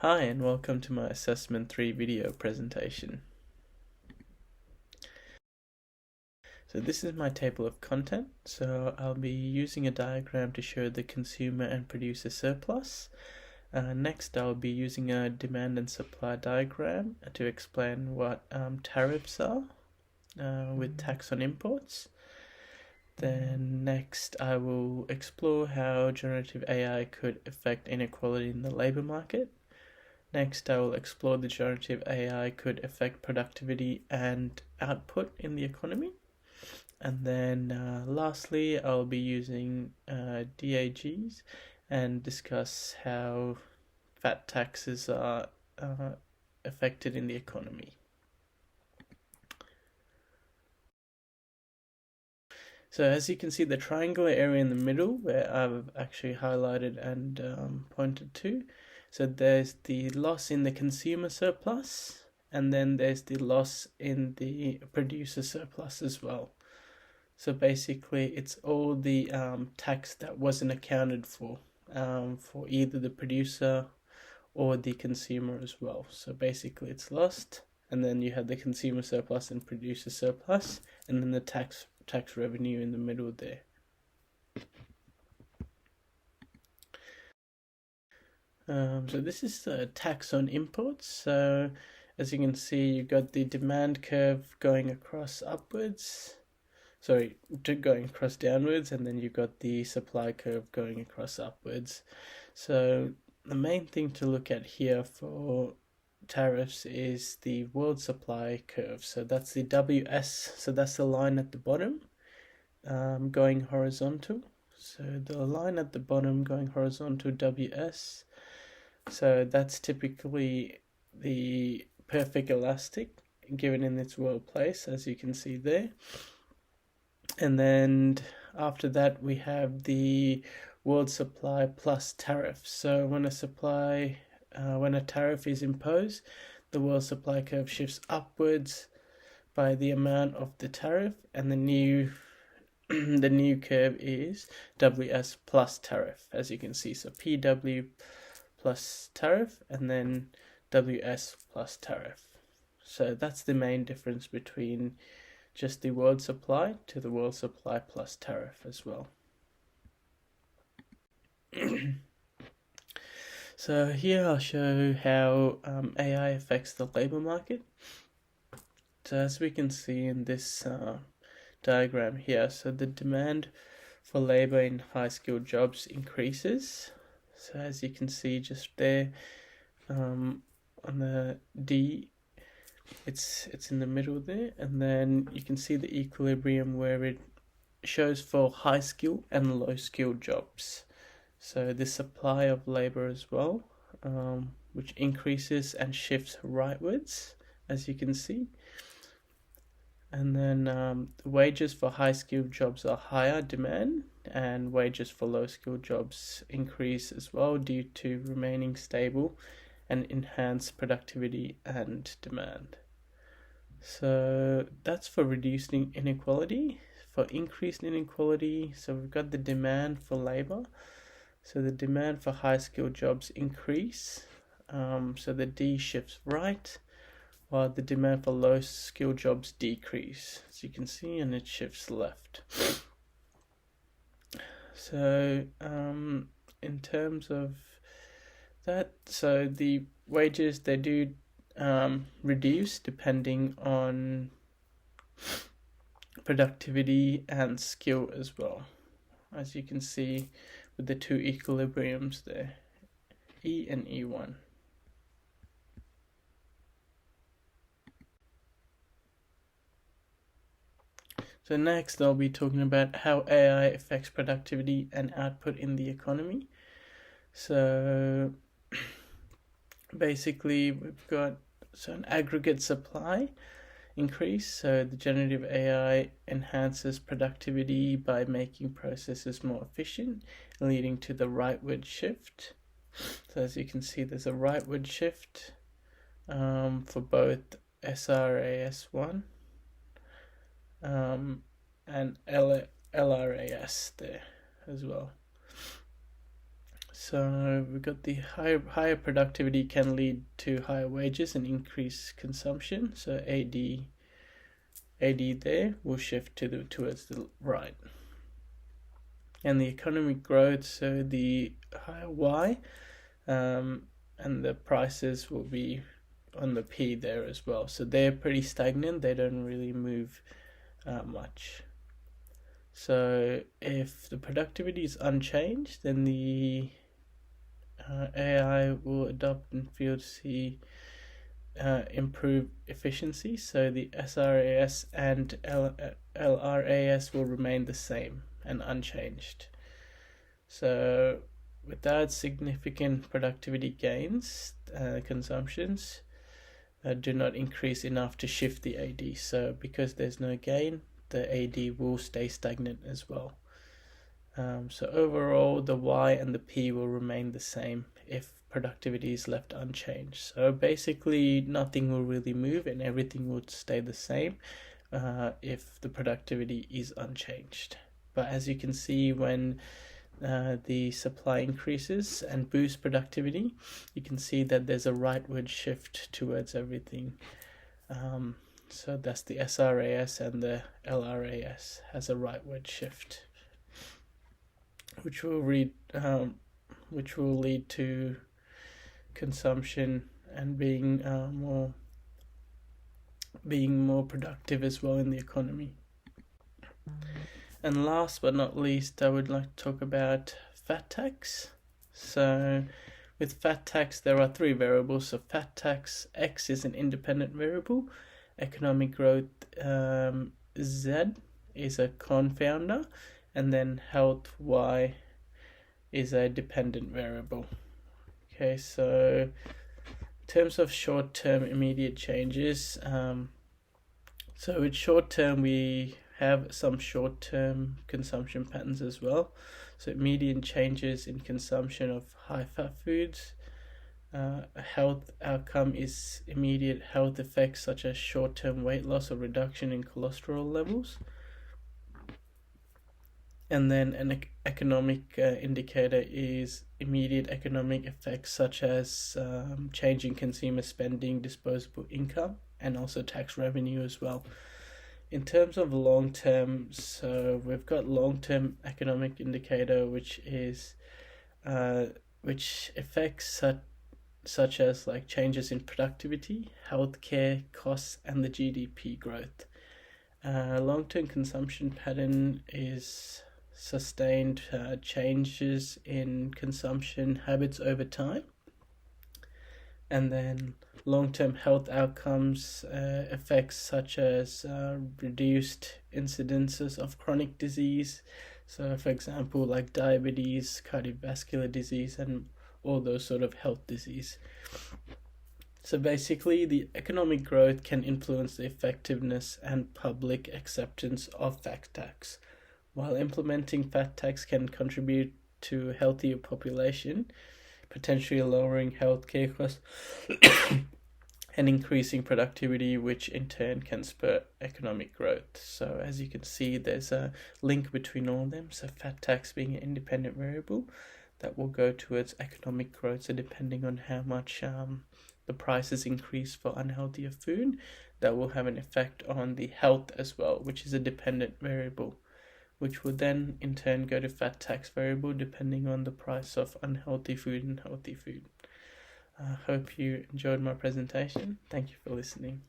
Hi and welcome to my Assessment 3 video presentation. So this is my table of content. So I'll be using a diagram to show the consumer and producer surplus. Next I'll be using a demand and supply diagram to explain what tariffs are with tax on imports. Then next I will explore how generative AI could affect inequality in the labour market. Next, I will explore the generative AI could affect productivity and output in the economy. And then lastly, I'll be using DAGs and discuss how VAT taxes are affected in the economy. So as you can see, the triangular area in the middle where I've actually highlighted and pointed to. So there's the loss in the consumer surplus, and then there's the loss in the producer surplus as well. So basically it's all the tax that wasn't accounted for either the producer or the consumer as well. So basically it's lost, and then you have the consumer surplus and producer surplus, and then the tax revenue in the middle there. So this is the tax on imports. So as you can see, you've got the demand curve going across upwards. Going across downwards, and then you've got the supply curve going across upwards. So the main thing to look at here for tariffs is the world supply curve. So that's the WS, so that's the line at the bottom going horizontal. So the line at the bottom going horizontal, WS, so that's typically the perfect elastic given in its world place, as you can see there. And then after that we have the world supply plus tariff. So when a tariff is imposed, the world supply curve shifts upwards by the amount of the tariff, and the new curve is WS plus tariff, as you can see. So PW plus tariff, and then WS plus tariff. So that's the main difference between just the world supply to the world supply plus tariff as well. So here I'll show how AI affects the labor market. So as we can see in this diagram here, so the demand for labor in high-skilled jobs increases. So as you can see just there on the D, it's in the middle there, and then you can see the equilibrium where it shows for high skill and low skill jobs. So the supply of labor as well, which increases and shifts rightwards, as you can see. And then the wages for high skilled jobs are higher demand, and wages for low skilled jobs increase as well due to remaining stable and enhanced productivity and demand. So that's for reducing inequality. For increased inequality, so we've got the demand for labor. So the demand for high skilled jobs increase. So the D shifts right, while the demand for low skilled jobs decrease, as you can see, and it shifts left. So in terms of that, so the wages, they do reduce depending on productivity and skill as well, as you can see with the two equilibriums there, E and E1. So next I'll be talking about how AI affects productivity and output in the economy. So basically we've got an aggregate supply increase. So the generative AI enhances productivity by making processes more efficient, leading to the rightward shift. So as you can see, there's a rightward shift for both SRAS1 and LRAS there as well. So we've got the higher productivity can lead to higher wages and increased consumption. So AD there will shift towards the right. And the economic growth, so the higher Y, and the prices will be on the P there as well. So they're pretty stagnant. They don't really move much. So if the productivity is unchanged, then the AI will adopt and feel to see improve efficiency. So the SRAS and LRAS will remain the same and unchanged. So without significant productivity gains, consumptions do not increase enough to shift the AD. So because there's no gain, the AD will stay stagnant as well. So overall, the Y and the P will remain the same if productivity is left unchanged. So basically, nothing will really move and everything would stay the same if the productivity is unchanged. But as you can see, when the supply increases and boosts productivity, you can see that there's a rightward shift towards everything. So that's the SRAS and the LRAS has a rightward shift, which will lead to consumption and being more productive as well in the economy. And last but not least, I would like to talk about fat tax. So with fat tax, there are three variables. So fat tax X is an independent variable. Economic growth Z is a confounder, and then health Y is a dependent variable. Okay, so in terms of short-term immediate changes, so with short-term we have some short-term consumption patterns as well. So immediate changes in consumption of high-fat foods. A health outcome is immediate health effects such as short-term weight loss or reduction in cholesterol levels. And then an economic indicator is immediate economic effects such as change in consumer spending, disposable income, and also tax revenue as well. In terms of long-term, so we've got long-term economic indicator, which affects such as like changes in productivity, healthcare costs, and the GDP growth. Long-term consumption pattern is sustained changes in consumption habits over time. And then long-term health outcomes effects such as reduced incidences of chronic disease. So for example, like diabetes, cardiovascular disease, and all those sort of health disease. So basically, the economic growth can influence the effectiveness and public acceptance of fat tax, while implementing fat tax can contribute to a healthier population, potentially lowering healthcare costs and increasing productivity, which in turn can spur economic growth. So as you can see, there's a link between all of them. So fat tax being an independent variable that will go towards economic growth. So depending on how much the prices increase for unhealthier food, that will have an effect on the health as well, which is a dependent variable, which will then in turn go to fat tax variable depending on the price of unhealthy food and healthy food. I hope you enjoyed my presentation. Thank you for listening.